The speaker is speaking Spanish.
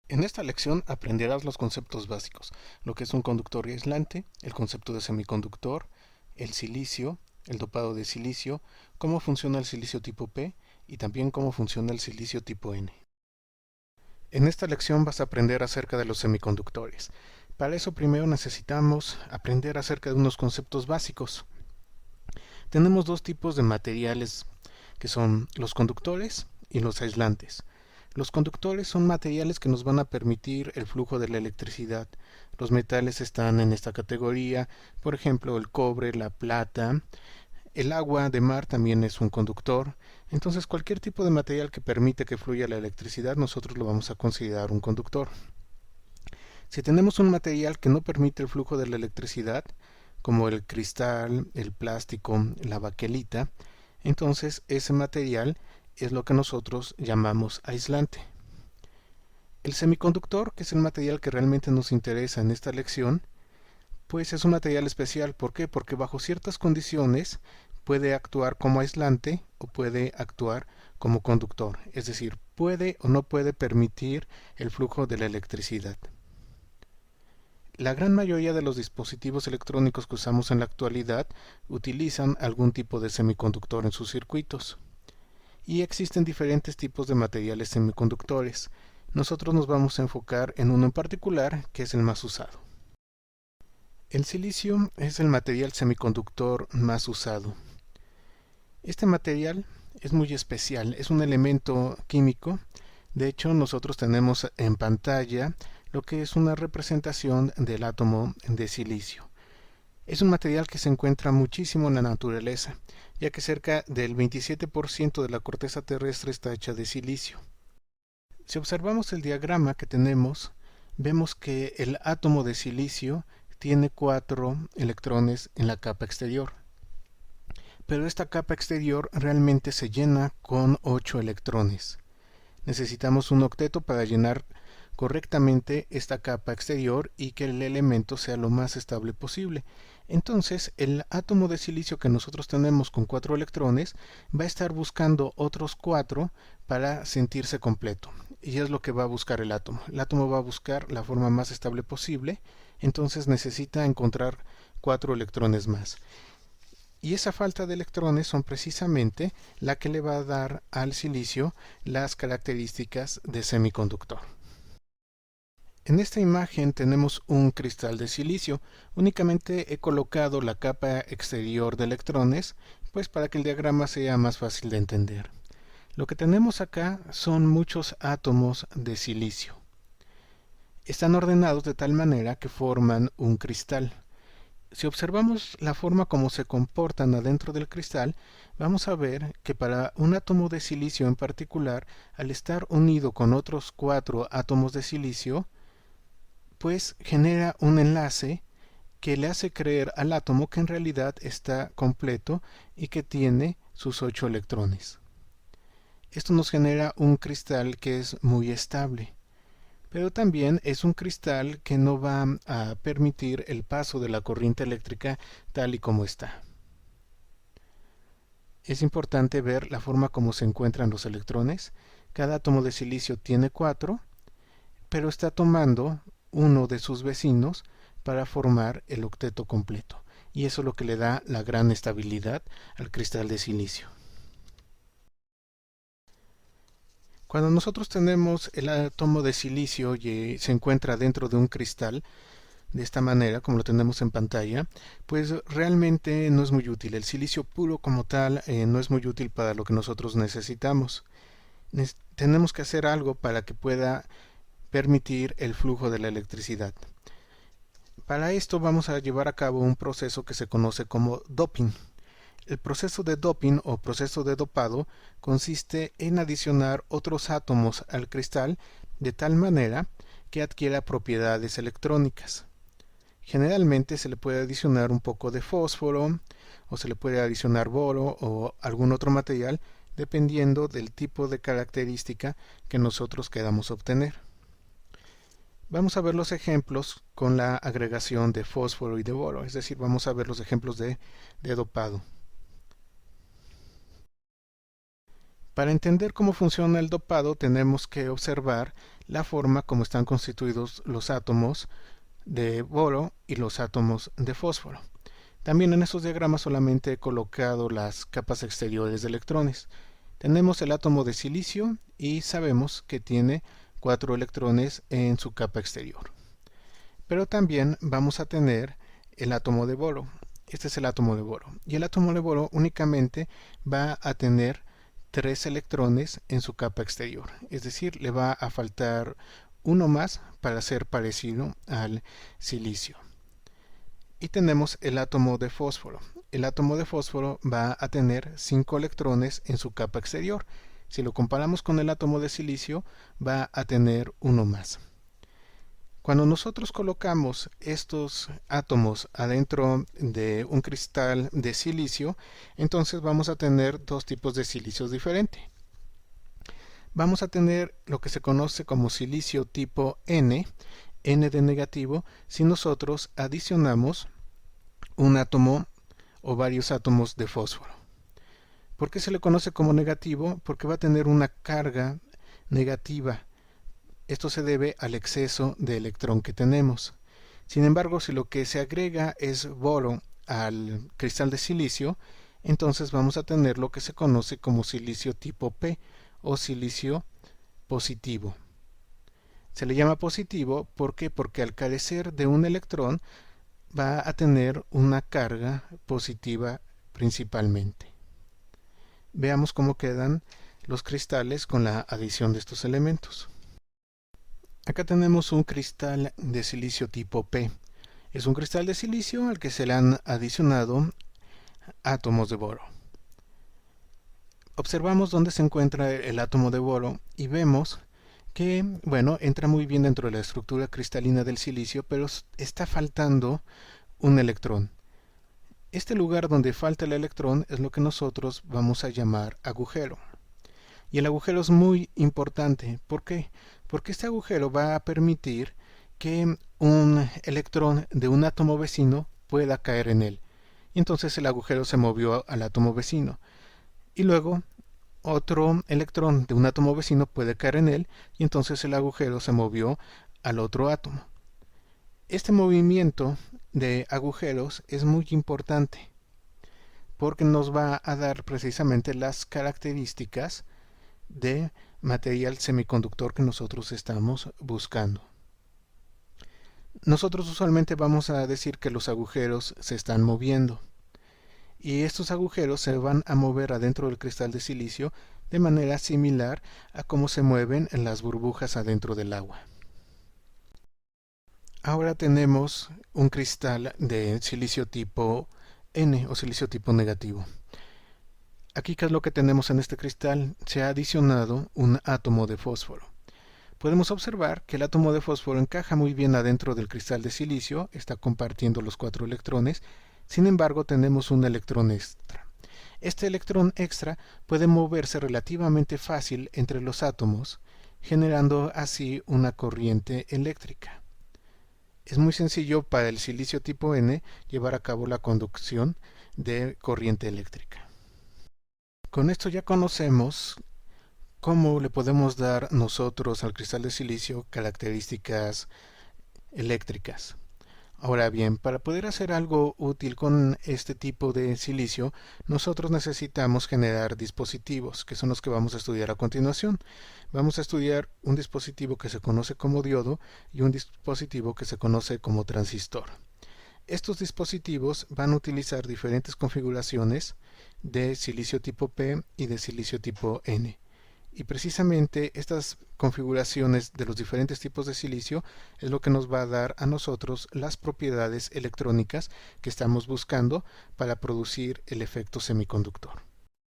En esta lección aprenderás los conceptos básicos, lo que es un conductor y aislante, el concepto de semiconductor, el silicio, el dopado de silicio, cómo funciona el silicio tipo P y también cómo funciona el silicio tipo N. En esta lección vas a aprender acerca de los semiconductores. Para eso primero necesitamos aprender acerca de unos conceptos básicos. Tenemos dos tipos de materiales que son los conductores y los aislantes. Los conductores son materiales que nos van a permitir el flujo de la electricidad. Los metales están en esta categoría, por ejemplo el cobre, la plata, el agua de mar también es un conductor. Entonces cualquier tipo de material que permite que fluya la electricidad nosotros lo vamos a considerar un conductor. Si tenemos un material que no permite el flujo de la electricidad, como el cristal, el plástico, la baquelita, entonces ese material es lo que nosotros llamamos aislante. El semiconductor, que es el material que realmente nos interesa en esta lección, pues es un material especial. ¿Por qué? Porque bajo ciertas condiciones puede actuar como aislante o puede actuar como conductor, es decir, puede o no puede permitir el flujo de la electricidad. La gran mayoría de los dispositivos electrónicos que usamos en la actualidad utilizan algún tipo de semiconductor en sus circuitos. Y existen diferentes tipos de materiales semiconductores. Nosotros nos vamos a enfocar en uno en particular, que es el más usado. El silicio es el material semiconductor más usado. Este material es muy especial, es un elemento químico. De hecho, nosotros tenemos en pantalla lo que es una representación del átomo de silicio. Es un material que se encuentra muchísimo en la naturaleza, ya que cerca del 27% de la corteza terrestre está hecha de silicio. Si observamos el diagrama que tenemos, vemos que el átomo de silicio tiene 4 electrones en la capa exterior. Pero esta capa exterior realmente se llena con 8 electrones. Necesitamos un octeto para llenar correctamente esta capa exterior y que el elemento sea lo más estable posible. Entonces, el átomo de silicio que nosotros tenemos con 4 electrones va a estar buscando otros 4 para sentirse completo. Y es lo que va a buscar el átomo. El átomo va a buscar la forma más estable posible, entonces necesita encontrar 4 electrones más. Y esa falta de electrones son precisamente la que le va a dar al silicio las características de semiconductor. En esta imagen tenemos un cristal de silicio. Únicamente he colocado la capa exterior de electrones, pues para que el diagrama sea más fácil de entender. Lo que tenemos acá son muchos átomos de silicio. Están ordenados de tal manera que forman un cristal. Si observamos la forma como se comportan adentro del cristal, vamos a ver que para un átomo de silicio en particular, al estar unido con otros 4 átomos de silicio, pues genera un enlace que le hace creer al átomo que en realidad está completo y que tiene sus 8 electrones. Esto nos genera un cristal que es muy estable, pero también es un cristal que no va a permitir el paso de la corriente eléctrica tal y como está. Es importante ver la forma como se encuentran los electrones. Cada átomo de silicio tiene 4, pero está tomando uno de sus vecinos para formar el octeto completo. Y eso es lo que le da la gran estabilidad al cristal de silicio. Cuando nosotros tenemos el átomo de silicio y se encuentra dentro de un cristal, de esta manera, como lo tenemos en pantalla, pues realmente no es muy útil. El silicio puro como tal no es muy útil para lo que nosotros necesitamos. Tenemos que hacer algo para que pueda permitir el flujo de la electricidad. Para esto vamos a llevar a cabo un proceso que se conoce como doping. El proceso de doping o proceso de dopado consiste en adicionar otros átomos al cristal de tal manera que adquiera propiedades electrónicas. Generalmente se le puede adicionar un poco de fósforo o se le puede adicionar boro o algún otro material dependiendo del tipo de característica que nosotros queramos obtener. Vamos a ver los ejemplos con la agregación de fósforo y de boro, es decir, vamos a ver los ejemplos de dopado. Para entender cómo funciona el dopado tenemos que observar la forma como están constituidos los átomos de boro y los átomos de fósforo. También en estos diagramas solamente he colocado las capas exteriores de electrones. Tenemos el átomo de silicio y sabemos que tiene 4 electrones en su capa exterior. Pero también vamos a tener el átomo de boro. Este es el átomo de boro. Y el átomo de boro únicamente va a tener 3 electrones en su capa exterior. Es decir, le va a faltar uno más para ser parecido al silicio. Y tenemos el átomo de fósforo. El átomo de fósforo va a tener 5 electrones en su capa exterior. Si lo comparamos con el átomo de silicio, va a tener uno más. Cuando nosotros colocamos estos átomos adentro de un cristal de silicio, entonces vamos a tener dos tipos de silicios diferentes. Vamos a tener lo que se conoce como silicio tipo N, N de negativo, si nosotros adicionamos un átomo o varios átomos de fósforo. ¿Por qué se le conoce como negativo? Porque va a tener una carga negativa. Esto se debe al exceso de electrón que tenemos. Sin embargo, si lo que se agrega es boro al cristal de silicio, entonces vamos a tener lo que se conoce como silicio tipo P o silicio positivo. Se le llama positivo ¿por qué? Porque al carecer de un electrón va a tener una carga positiva principalmente. Veamos cómo quedan los cristales con la adición de estos elementos. Acá tenemos un cristal de silicio tipo P. Es un cristal de silicio al que se le han adicionado átomos de boro. Observamos dónde se encuentra el átomo de boro y vemos que, bueno, entra muy bien dentro de la estructura cristalina del silicio, pero está faltando un electrón. Este lugar donde falta el electrón es lo que nosotros vamos a llamar agujero. Y el agujero es muy importante. ¿Por qué? Porque este agujero va a permitir que un electrón de un átomo vecino pueda caer en él. Y entonces el agujero se movió al átomo vecino. Y luego otro electrón de un átomo vecino puede caer en él y entonces el agujero se movió al otro átomo. Este movimiento de agujeros es muy importante porque nos va a dar precisamente las características de material semiconductor que nosotros estamos buscando. Nosotros usualmente vamos a decir que los agujeros se están moviendo y estos agujeros se van a mover adentro del cristal de silicio de manera similar a cómo se mueven en las burbujas adentro del agua. Ahora tenemos un cristal de silicio tipo N o silicio tipo negativo. Aquí, ¿qué es lo que tenemos en este cristal? Se ha adicionado un átomo de fósforo. Podemos observar que el átomo de fósforo encaja muy bien adentro del cristal de silicio, está compartiendo los 4 electrones, sin embargo tenemos un electrón extra. Este electrón extra puede moverse relativamente fácil entre los átomos, generando así una corriente eléctrica. Es muy sencillo para el silicio tipo N llevar a cabo la conducción de corriente eléctrica. Con esto ya conocemos cómo le podemos dar nosotros al cristal de silicio características eléctricas. Ahora bien, para poder hacer algo útil con este tipo de silicio, nosotros necesitamos generar dispositivos, que son los que vamos a estudiar a continuación. Vamos a estudiar un dispositivo que se conoce como diodo y un dispositivo que se conoce como transistor. Estos dispositivos van a utilizar diferentes configuraciones de silicio tipo P y de silicio tipo N. Y precisamente estas configuraciones de los diferentes tipos de silicio es lo que nos va a dar a nosotros las propiedades electrónicas que estamos buscando para producir el efecto semiconductor.